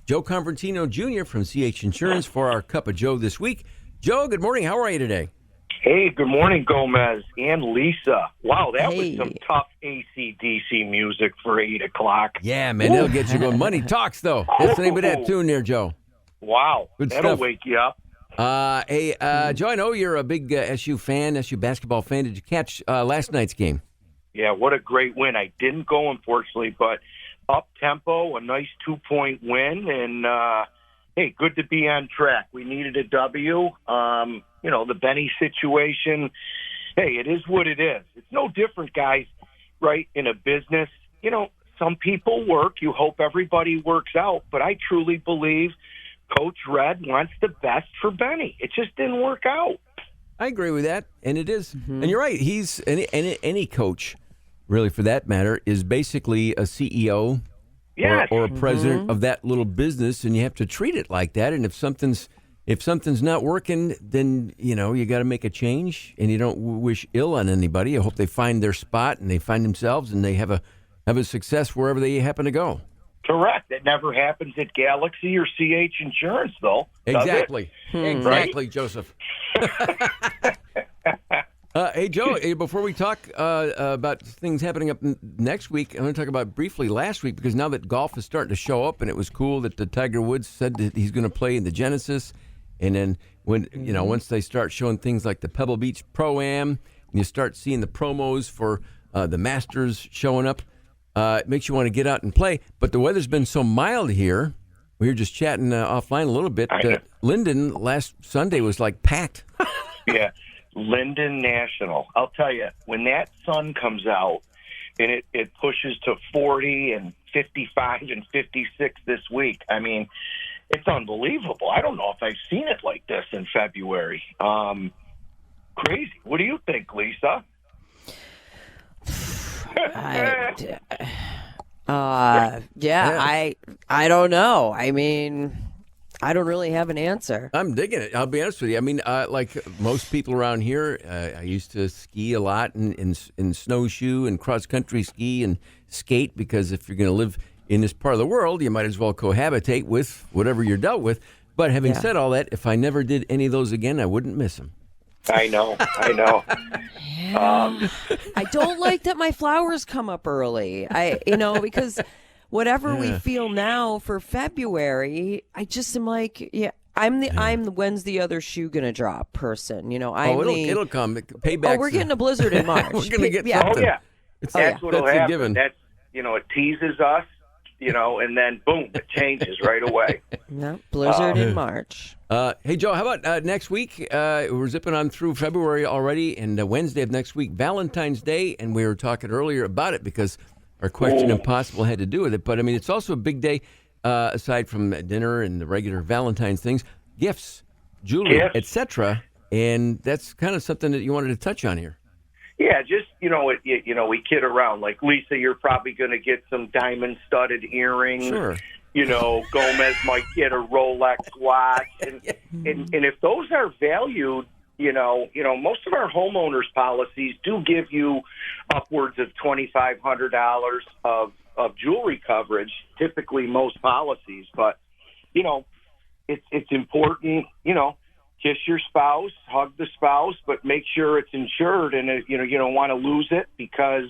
Joe Convertino Jr. from CH Insurance for our Cup of Joe this week. Joe, good morning. How are you today? Hey, good morning, Gomez and Lisa. Wow, that was Hey. some tough AC/DC music for 8 o'clock. Yeah, man, that'll get you going. Money talks, though. That's the name of that tune there, Joe. Wow, Good that'll stuff. wake you up. Joe, I know you're a big SU fan, SU basketball fan. Did you catch last night's game? Yeah, what a great win. I didn't go, unfortunately, but up-tempo, a nice 2-point win, and, hey, good to be on track. We needed a W. The Benny situation, hey, it is what it is. It's no different, guys, right, in a business. Some people work. You hope everybody works out, but I truly believe Coach Red wants the best for Benny. It just didn't work out. I agree with that, and it is. And you're right. He's any coach, really, for that matter, is basically a CEO Yes. or a president of that little business, and you have to treat it like that. And if something's not working, then you got to make a change, and you don't wish ill on anybody. I hope they find their spot and they find themselves and they have a success wherever they happen to go. Correct. It never happens at Galaxy or CH Insurance, though. does it? Exactly. Exactly, Joseph. Hey, Joe, before we talk about things happening up next week, I'm going to talk about briefly last week, because now that golf is starting to show up, and it was cool that the Tiger Woods said that he's going to play in the Genesis. And then when once they start showing things like the Pebble Beach Pro-Am, and you start seeing the promos for the Masters showing up, it makes you want to get out and play. But the weather's been so mild here. We were just chatting offline a little bit. Linden last Sunday was like packed. Yeah. Linden National. I'll tell you, when that sun comes out and it pushes to 40 and 55 and 56 this week, I mean, it's unbelievable. I don't know if I've seen it like this in February. Crazy. What do you think, Lisa? I don't know. I mean, I don't really have an answer. I'm digging it. I'll be honest with you. I mean, like most people around here, I used to ski a lot in snowshoe and cross-country ski and skate, because if you're going to live in this part of the world, you might as well cohabitate with whatever you're dealt with. But having said all that, if I never did any of those again, I wouldn't miss them. I know. I don't like that my flowers come up early. Because whatever we feel now for February, I just am like, I'm the when's the other shoe gonna drop person. It'll come. Payback. We're getting a blizzard in March. We're gonna get Oh, something. yeah. That's what'll That's a happen. given. That's, it teases us, and then, boom, it changes right away. No, blizzard in March. Hey, Joe, how about next week? We're zipping on through February already, and Wednesday of next week, Valentine's Day, and we were talking earlier about it because our question impossible had to do with it. But, I mean, it's also a big day, aside from dinner and the regular Valentine's things, gifts, jewelry, etc. And that's kind of something that you wanted to touch on here. Yeah, just, we kid around. Like, Lisa, you're probably going to get some diamond-studded earrings. Sure. Gomez might get a Rolex watch. And if those are valued, most of our homeowners policies do give you upwards of $2,500 of jewelry coverage, typically most policies. But, it's important, kiss your spouse, hug the spouse, but make sure it's insured, and you don't want to lose it because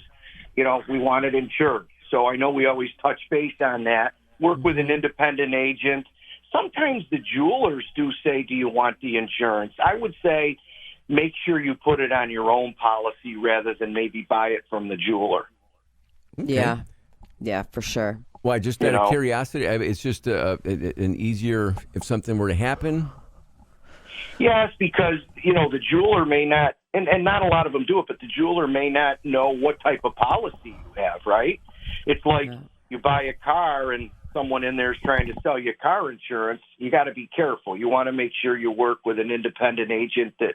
we want it insured. So I know we always touch base on that. Work with an independent agent. Sometimes the jewelers do say, "Do you want the insurance?" I would say make sure you put it on your own policy rather than maybe buy it from the jeweler. Okay. Yeah, for sure. Why? Just out of curiosity, it's just an easier if something were to happen. Yes, because, the jeweler may not, and not a lot of them do it, but the jeweler may not know what type of policy you have, right? It's like you buy a car and someone in there is trying to sell you car insurance. You got to be careful. You want to make sure you work with an independent agent that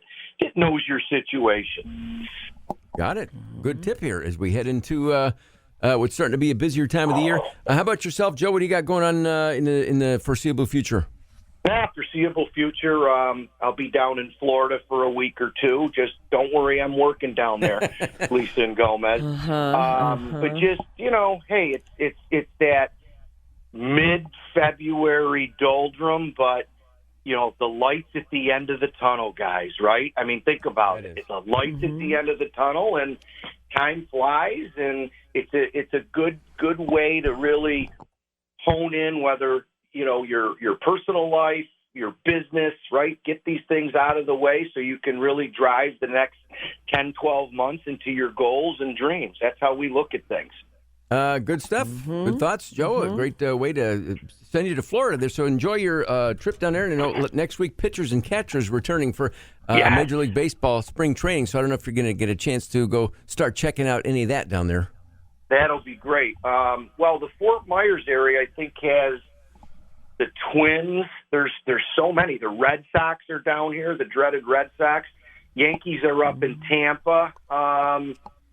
knows your situation. Got it. Good tip here as we head into what's starting to be a busier time of the year. How about yourself, Joe? What do you got going on in the foreseeable future? Foreseeable future, I'll be down in Florida for a week or two. Just don't worry, I'm working down there, Lisa and Gomez. But just, hey, it's that mid-February doldrum, but the lights at the end of the tunnel, guys, right? I mean, think about it. The lights at the end of the tunnel, and time flies, and it's a good way to really hone in whether, your personal life, your business, right? Get these things out of the way so you can really drive the next 10, 12 months into your goals and dreams. That's how we look at things. Good stuff. Good thoughts, Joe. A great way to send you to Florida there. So enjoy your trip down there. And next week, pitchers and catchers returning for Major League Baseball spring training. So I don't know if you're going to get a chance to go start checking out any of that down there. That'll be great. Well, the Fort Myers area, I think, has the Twins. There's so many. The Red Sox are down here, the dreaded Red Sox. Yankees are up in Tampa.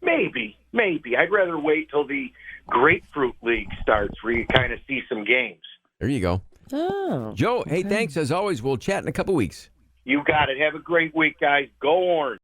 Maybe. I'd rather wait till the Grapefruit League starts where you kind of see some games. There you go. Oh, Joe, hey, thanks. As always, we'll chat in a couple weeks. You got it. Have a great week, guys. Go Orange.